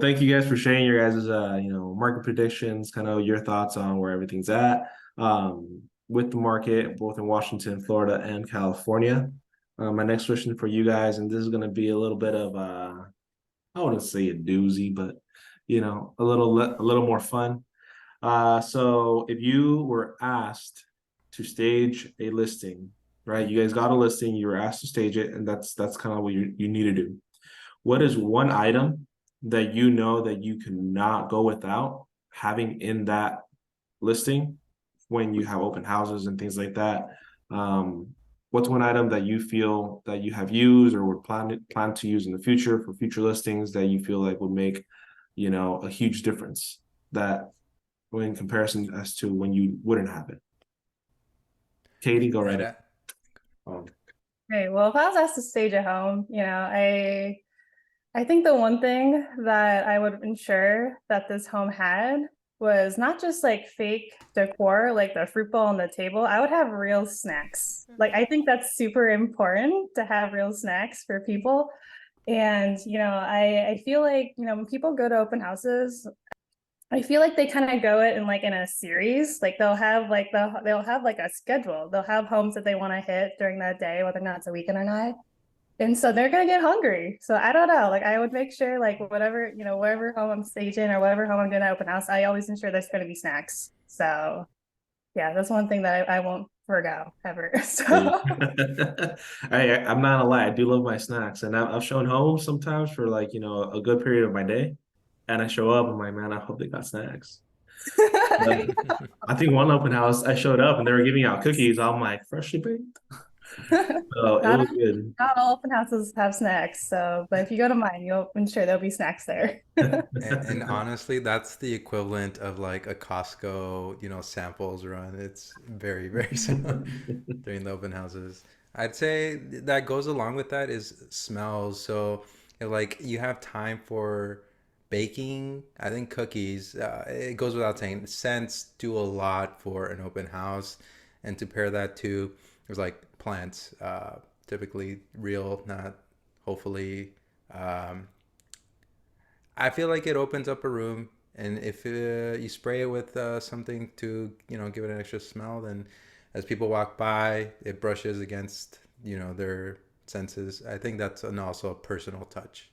thank you guys for sharing your guys' market predictions, kind of your thoughts on where everything's at with the market, both in Washington, Florida, and California. My next question for you guys, and this is going to be a little bit of I wouldn't say a doozy, but a little more fun. So if you were asked to stage a listing, right? You guys got a listing, you were asked to stage it, and that's kind of what you need to do. What is one item that you know that you cannot go without having in that listing when you have open houses and things like that? Um, what's one item that you feel that you have used or would plan to use in the future for future listings that you feel like would make, a huge difference that in comparison as to when you wouldn't have it? Katie, go right Right. ahead. Um, Okay, well, if I was asked to stage a home, I think the one thing that I would ensure that this home had was not just like fake decor, like the fruit bowl on the table. I would have real snacks. Like I think that's super important to have real snacks for people. And I feel like, when people go to open houses, I feel like they kind of go it in like in a series. Like they'll have like a schedule. They'll have homes that they want to hit during that day, whether or not it's a weekend or not. And so they're gonna get hungry. So I don't know. Like I would make sure like whatever, wherever home I'm staging or whatever home I'm doing at open house, I always ensure there's gonna be snacks. So yeah, that's one thing that I won't forgo ever. So I'm not gonna lie, I do love my snacks, and I've shown home sometimes for like a good period of my day, and I show up, I'm like, man, I hope they got snacks. But I think one open house, I showed up and they were giving out cookies. I'm like, freshly baked. So it not was good. not all open houses have snacks. So but if you go to mine, you'll ensure there'll be snacks there. And honestly, that's the equivalent of like a Costco, samples run. It's very, very similar during the open houses. I'd say that goes along with that is smells. So if like you have time for baking, I think cookies, it goes without saying, scents do a lot for an open house. And to pair that to, there's like plants, typically real, not hopefully. Um, I feel like it opens up a room, and if you spray it with something to give it an extra smell, then as people walk by, it brushes against their senses. I think that's also a personal touch.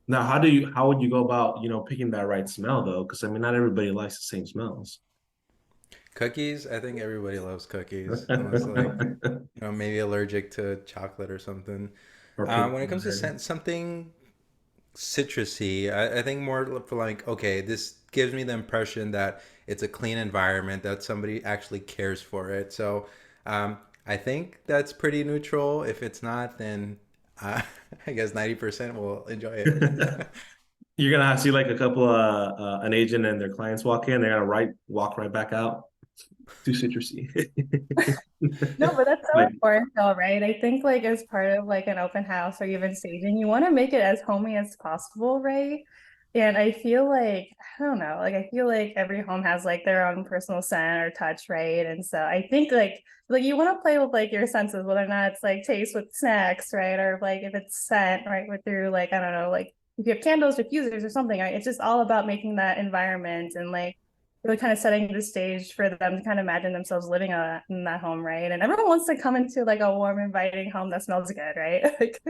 Now, how would you go about, picking that right smell though? Because I mean, not everybody likes the same smells. Cookies, I think everybody loves cookies, unless like maybe allergic to chocolate or something. Or peanut When it comes to butter. something citrusy. I think more for like, okay, this gives me the impression that it's a clean environment, that somebody actually cares for it. So I think that's pretty neutral. If it's not, then uh, I guess 90% will enjoy it. You're gonna see like a couple an agent and their clients walk in, they're gonna walk right back out. Too citrusy. No, but that's so Like, important though, right? I think like as part of like an open house or even staging, you want to make it as homey as possible, right? And I feel like, I don't know, like I feel like every home has like their own personal scent or touch, right? And so I think like you want to play with like your senses, whether or not it's like taste with snacks, right? Or like if it's scent, right? With through like, I don't know, like if you have candles, diffusers or something, right? It's just all about making that environment and like really kind of setting the stage for them to kind of imagine themselves living in that home, right? And everyone wants to come into like a warm, inviting home that smells good, right? Like,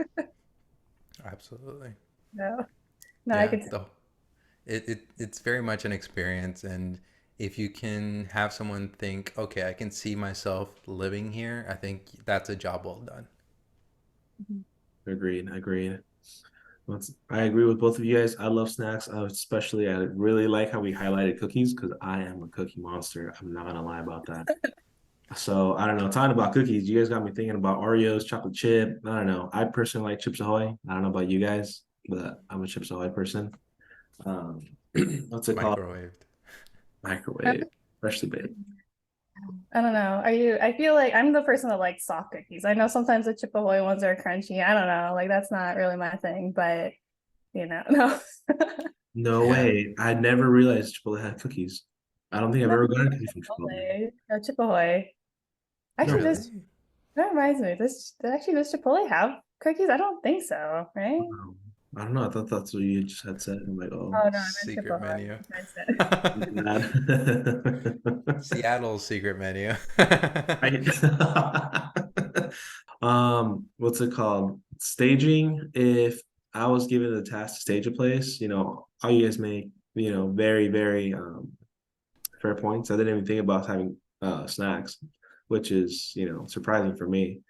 Absolutely. no, no, I Yeah. could. It's very much an experience, and if you can have someone think, okay, I can see myself living here, I think that's a job well done. agreed, agreed. I agree with both of you guys. I love snacks. Especially, I really like how we highlighted cookies because I am a cookie monster. I'm not gonna lie about that. So I don't know. Talking about cookies, you guys got me thinking about Oreos, chocolate chip. I don't know. I personally like Chips Ahoy. I don't know about you guys, but I'm a Chips Ahoy person. Um, what's it called? Microwaved. Microwave, freshly baked. I don't know. Are you? I feel like I'm the person that likes soft cookies. I know sometimes the Chip Ahoy ones are crunchy. I don't know. Like that's not really my thing, but no. No Yeah. way. I never realized Chipotle had cookies. I don't think I've No, ever gotten a cookie from Chipotle. Chipotle. No, Chip Ahoy. No Actually, way. this Really? that reminds me. This actually does Chipotle have cookies? I don't think so, right? Wow. I don't know. I thought that's what you just had said. I'm like, oh, Oh no, I meant Secret Chipotle. menu. I said. bad. Seattle's secret menu. I, what's it called? Staging. If I was given the task to stage a place, all you guys make, very, very fair points. I didn't even think about having snacks, which is, surprising for me.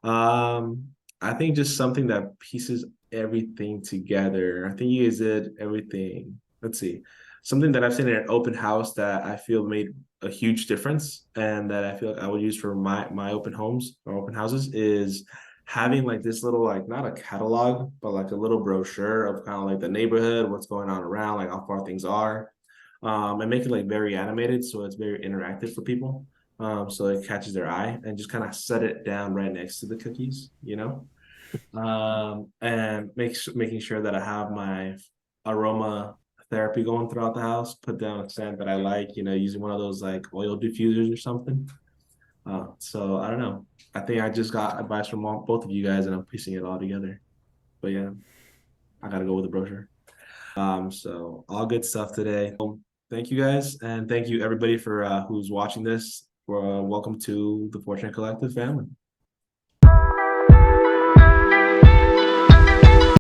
Um, I think just something that pieces everything together. I think you guys did everything. Let's see. Something that I've seen in an open house that I feel made a huge difference and that I feel like I would use for my open homes or open houses is having like this little like not a catalog, but like a little brochure of kind of like the neighborhood, what's going on around, like how far things are. And make it like very animated so it's very interactive for people. So it catches their eye and just kind of set it down right next to the cookies, and making sure that I have my aroma therapy going throughout the house, put down a scent that I like, using one of those like oil diffusers or something. So I don't know. I think I just got advice from both of you guys and I'm piecing it all together. But yeah, I gotta go with the brochure. So all good stuff today. Thank you guys, and thank you everybody for who's watching this. Welcome to the Fortune Collective family.